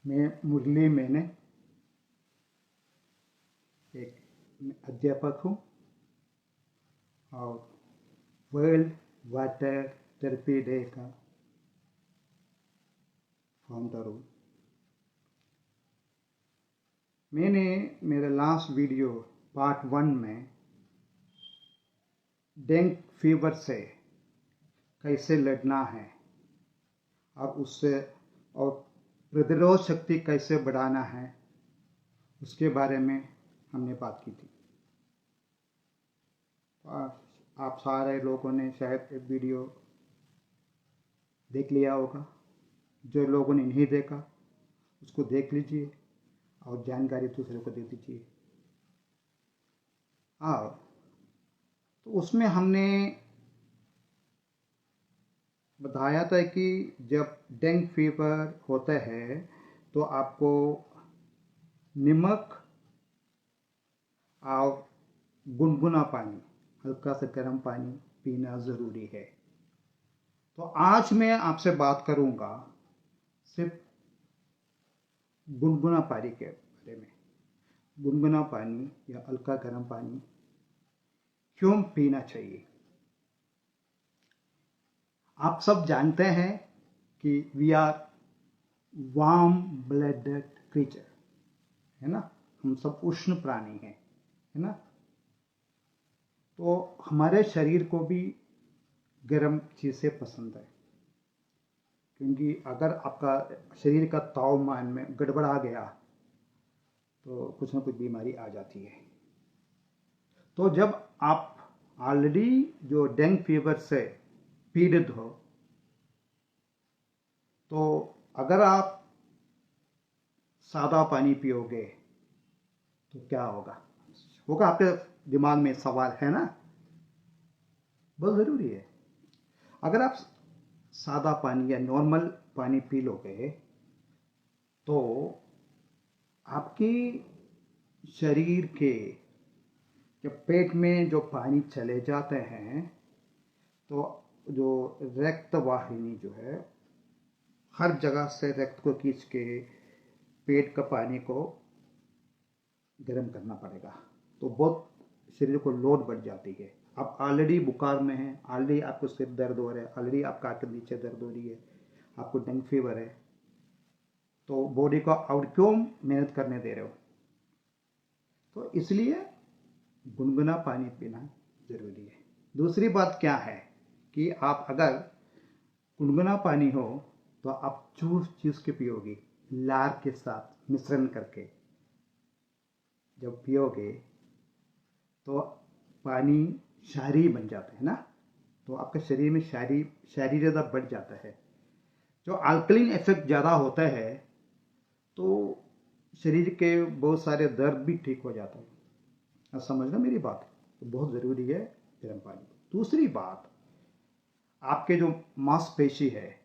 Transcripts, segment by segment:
मैं मुरली मैंने एक अध्यापक हूँ और वर्ल्ड वाटर थेरेपी डे का फाउंडर हूँ। मैंने मेरे लास्ट वीडियो पार्ट 1 में डेंगू फीवर से कैसे लड़ना है और उससे और प्रतिरोध शक्ति कैसे बढ़ाना है उसके बारे में हमने बात की थी। आप सारे लोगों ने शायद वीडियो देख लिया होगा। जो लोगों ने नहीं देखा उसको देख लीजिए और जानकारी दूसरे को दे दीजिए। और तो उसमें हमने बताया था कि जब डेंगू फीवर होता है तो आपको नमक और गुनगुना पानी, हल्का सा गर्म पानी पीना ज़रूरी है। तो आज मैं आपसे बात करूंगा सिर्फ गुनगुना पानी के बारे में। गुनगुना पानी या हल्का गर्म पानी क्यों पीना चाहिए। आप सब जानते हैं कि we are warm blooded creature, है ना। हम सब उष्ण प्राणी हैं, है ना। तो हमारे शरीर को भी गर्म चीज़ें पसंद है, क्योंकि अगर आपका शरीर का तापमान में गड़बड़ा गया तो कुछ ना कुछ बीमारी आ जाती है। तो जब आप ऑलरेडी जो डेंगू फीवर से पीड़ित हो तो अगर आप सादा पानी पियोगे तो क्या होगा आपके दिमाग में सवाल है ना। बहुत ज़रूरी है। अगर आप सादा पानी या नॉर्मल पानी पी लोगे तो आपकी शरीर के जब पेट में जो पानी चले जाते हैं तो जो रक्त वाहिनी जो है हर जगह से रक्त को खींच के पेट का पानी को गर्म करना पड़ेगा। तो बहुत शरीर को लोड बढ़ जाती है। आप ऑलरेडी बुखार में हैं, ऑलरेडी आपको सिर दर्द हो रहा है, ऑलरेडी आपका आंख के नीचे दर्द हो रही है, आपको डेंगू फीवर है, तो बॉडी को और क्यों मेहनत करने दे रहे हो। तो इसलिए गुनगुना पानी पीना जरूरी है। दूसरी बात क्या है कि आप अगर गुनगुना पानी हो तो आप जूस चूस के पियोगे, लार के साथ मिश्रण करके जब पियोगे तो पानी क्षारीय बन जाता है ना। तो आपके शरीर में क्षारीय ज़्यादा बढ़ जाता है। जो अल्कलीन इफेक्ट ज़्यादा होता है तो शरीर के बहुत सारे दर्द भी ठीक हो जाता है। आप समझना मेरी बात। तो बहुत ज़रूरी है गर्म पानी। दूसरी बात, आपके जो मांसपेशी है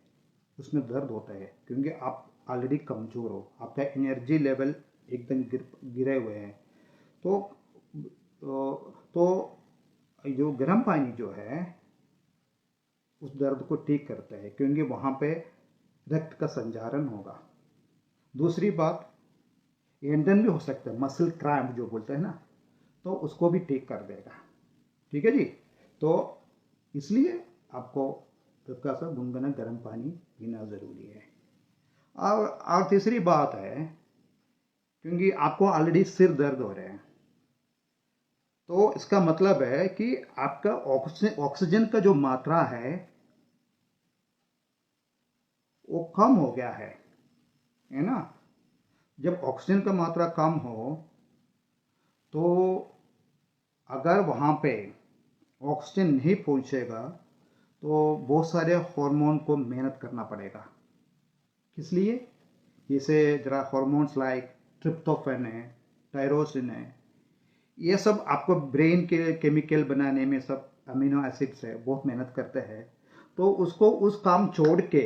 उसमें दर्द होता है क्योंकि आप ऑलरेडी कमज़ोर हो, आपका एनर्जी लेवल एकदम गिरे हुए हैं। तो जो गर्म पानी जो है उस दर्द को ठीक करता है क्योंकि वहाँ पे रक्त का संचारण होगा। दूसरी बात, ईंधन भी हो सकता है, मसल क्रैम्प जो बोलते हैं ना, तो उसको भी ठीक कर देगा। ठीक है जी। तो इसलिए आपको हल्का सा गुनगुना गर्म पानी पीना ज़रूरी है। और तीसरी बात है, क्योंकि आपको ऑलरेडी सिर दर्द हो रहे हैं तो इसका मतलब है कि आपका ऑक्सीजन का जो मात्रा है वो कम हो गया है ना। जब ऑक्सीजन का मात्रा कम हो तो अगर वहाँ पे ऑक्सीजन नहीं पहुँचेगा तो बहुत सारे हार्मोन को मेहनत करना पड़ेगा। किस लिए? जैसे जरा हार्मोन्स लाइक ट्रिप्टोफैन है, टायरोसिन है, ये सब आपको ब्रेन के केमिकल बनाने में सब अमीनो एसिड्स है, बहुत मेहनत करते हैं। तो उसको उस काम छोड़ के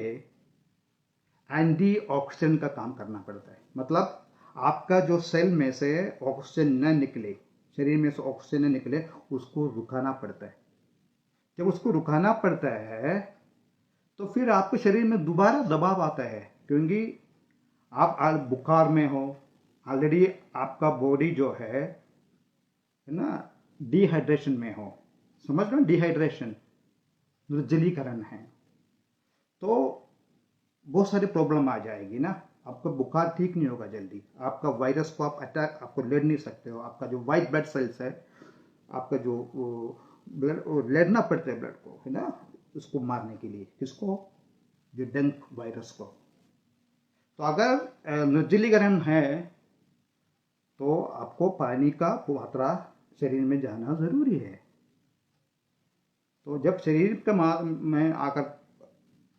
एंटीऑक्सीडेंट का काम करना पड़ता है। मतलब आपका जो सेल में से ऑक्सीजन न निकले, शरीर में से ऑक्सीजन न निकले, उसको रुकाना पड़ता है। जब उसको रुकाना पड़ता है तो फिर आपके शरीर में दोबारा दबाव आता है क्योंकि आप आज बुखार में हो, ऑलरेडी आपका बॉडी जो है ना, डिहाइड्रेशन में हो, समझ लो, डिहाइड्रेशन, निर्जलीकरण है, तो बहुत सारी प्रॉब्लम आ जाएगी ना। आपका बुखार ठीक नहीं होगा जल्दी, आपका वायरस को आप अटैक, आपको लड़ नहीं सकते हो, आपका जो वाइट ब्लड सेल्स है, आपका जो ब्लड, लड़ना पड़ता है ब्लड को, है ना, उसको मारने के लिए, किसको, जो डेंगू वायरस को। तो अगर निर्जलीकरण है तो आपको पानी का मात्रा शरीर में जाना जरूरी है। तो जब शरीर के में आकर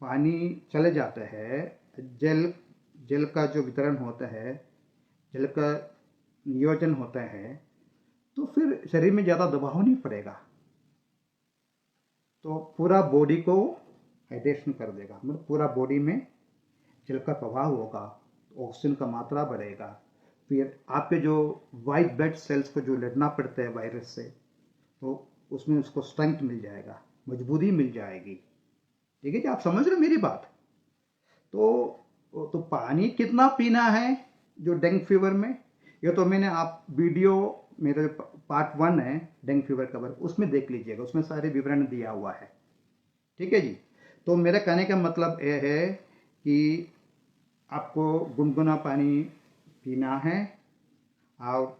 पानी चले जाता है, जल का जो वितरण होता है, जल का नियोजन होता है, तो फिर शरीर में ज़्यादा दबाव नहीं पड़ेगा, तो पूरा बॉडी को हाइड्रेशन कर देगा, मतलब पूरा बॉडी में जल का प्रवाह होगा, ऑक्सीजन का मात्रा बढ़ेगा, फिर आपके जो वाइट ब्लड सेल्स को जो लड़ना पड़ता है वायरस से, तो उसमें उसको स्ट्रेंथ मिल जाएगा, मजबूती मिल जाएगी। ठीक है जी, आप समझ रहे हो मेरी बात। तो पानी कितना पीना है जो डेंगू फीवर में, ये तो मैंने आप वीडियो, मेरे पार्ट 1 है डेंगू फीवर कवर, उसमें देख लीजिएगा, उसमें सारे विवरण दिया हुआ है। ठीक है जी। तो मेरे कहने का मतलब ये है कि आपको गुनगुना पानी पीना है, और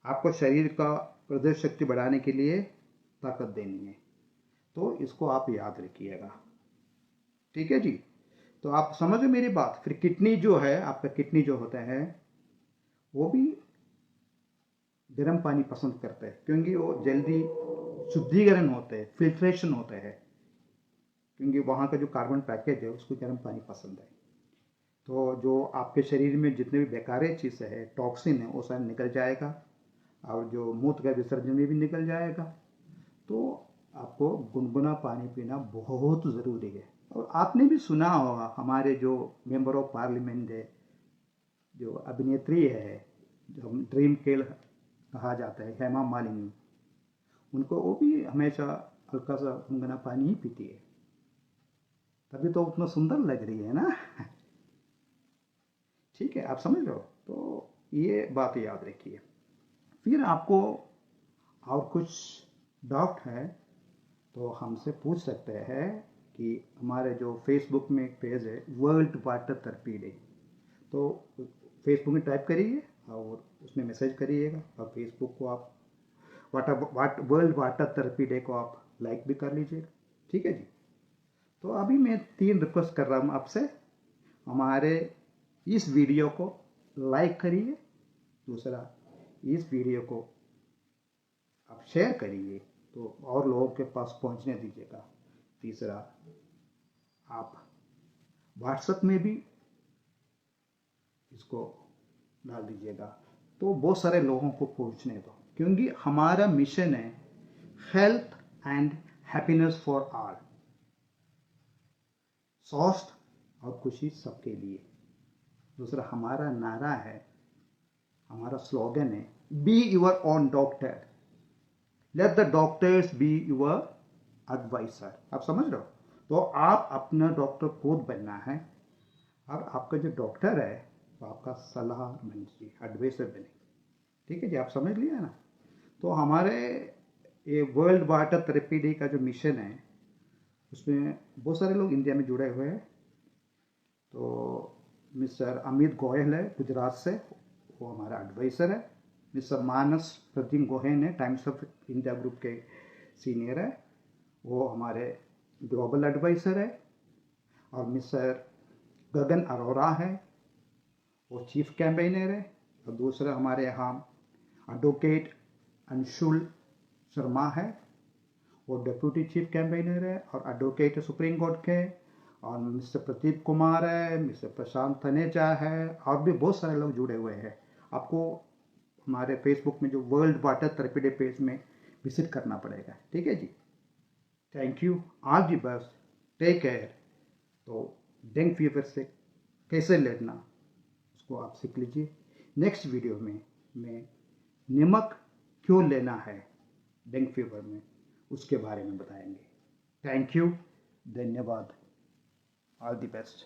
आपको शरीर का प्रतिरोधक शक्ति बढ़ाने के लिए ताकत देनी है, तो इसको आप याद रखिएगा। ठीक है जी। तो आप समझ रहे मेरी बात। फिर किडनी जो है, आपका किडनी जो होता है वो भी गर्म पानी पसंद करता है, क्योंकि वो जल्दी शुद्धिकरण होता है, फिल्ट्रेशन होता है, क्योंकि वहाँ का जो कार्बन पैकेज है उसको गर्म पानी पसंद है। तो जो आपके शरीर में जितने भी बेकार चीज़ें है, टॉक्सिन है, वो सारा निकल जाएगा, और जो मूत्र का विसर्जन में भी निकल जाएगा। तो आपको गुनगुना पानी पीना बहुत ज़रूरी है। और आपने भी सुना होगा, हमारे जो मेंबर ऑफ पार्लियामेंट है, जो अभिनेत्री है, जो हम ड्रीम केल कहा जाता है, हेमा मालिनी, उनको वो भी हमेशा हल्का सा गुनगुना पानी ही पीती है, तभी तो उतना सुंदर लग रही है ना। ठीक है, आप समझ लो। तो ये बात याद रखिए। फिर आपको और कुछ डाउट है तो हमसे पूछ सकते हैं कि हमारे जो फेसबुक में एक पेज है, वर्ल्ड वाटर थेरेपी डे, तो फेसबुक में टाइप करिए और उसमें मैसेज करिएगा, और फेसबुक को आप वर्ल्ड वाटर थेरेपी डे को आप लाइक भी कर लीजिएगा। ठीक है जी। तो अभी मैं 3 रिक्वेस्ट कर रहा हूँ आपसे। हमारे इस वीडियो को लाइक करिए, दूसरा इस वीडियो को आप शेयर करिए तो और लोगों के पास पहुंचने दीजिएगा, तीसरा आप व्हाट्सएप में भी इसको डाल दीजिएगा, तो बहुत सारे लोगों को पहुंचने दो, क्योंकि हमारा मिशन है health and happiness for all, स्वास्थ्य और खुशी सबके लिए। दूसरा हमारा नारा है, हमारा स्लोगन है, be your own doctor, let the doctors be your adviser. आप समझ रहे हो। तो आप अपना डॉक्टर खुद बनना है, और आपका जो डॉक्टर है वो आपका सलाह बने, एडवाइजर बने। ठीक है जी, आप समझ लिया ना। तो हमारे ये वर्ल्ड वाटर थेरेपी डे का जो मिशन है, उसमें बहुत सारे लोग इंडिया में जुड़े हुए हैं। तो मिस्टर अमित गोयल है गुजरात से, वो हमारा एडवाइज़र है। मिस्टर मानस प्रतिम गोहेन है, टाइम्स ऑफ इंडिया ग्रुप के सीनियर है, वो हमारे ग्लोबल एडवाइज़र है। और मिस्टर गगन अरोरा है, वो चीफ कैंपेनर है। और दूसरा हमारे यहाँ एडवोकेट अंशुल शर्मा है, वो डेप्यूटी चीफ कैंपेनर है और एडवोकेट सुप्रीम कोर्ट के। और मिस्टर प्रदीप कुमार है, मिस्टर प्रशांत तनेजा है, और भी बहुत सारे लोग जुड़े हुए हैं। आपको हमारे फेसबुक में जो world water therapy day page में विजिट करना पड़ेगा। ठीक है जी। Thank you, all the best, take care. तो डेंगू फीवर से कैसे लड़ना उसको आप सीख लीजिए। नेक्स्ट वीडियो में मैं नमक क्यों लेना है डेंगू फीवर में, उसके बारे में बताएंगे। थैंक यू, धन्यवाद, ऑल दी बेस्ट।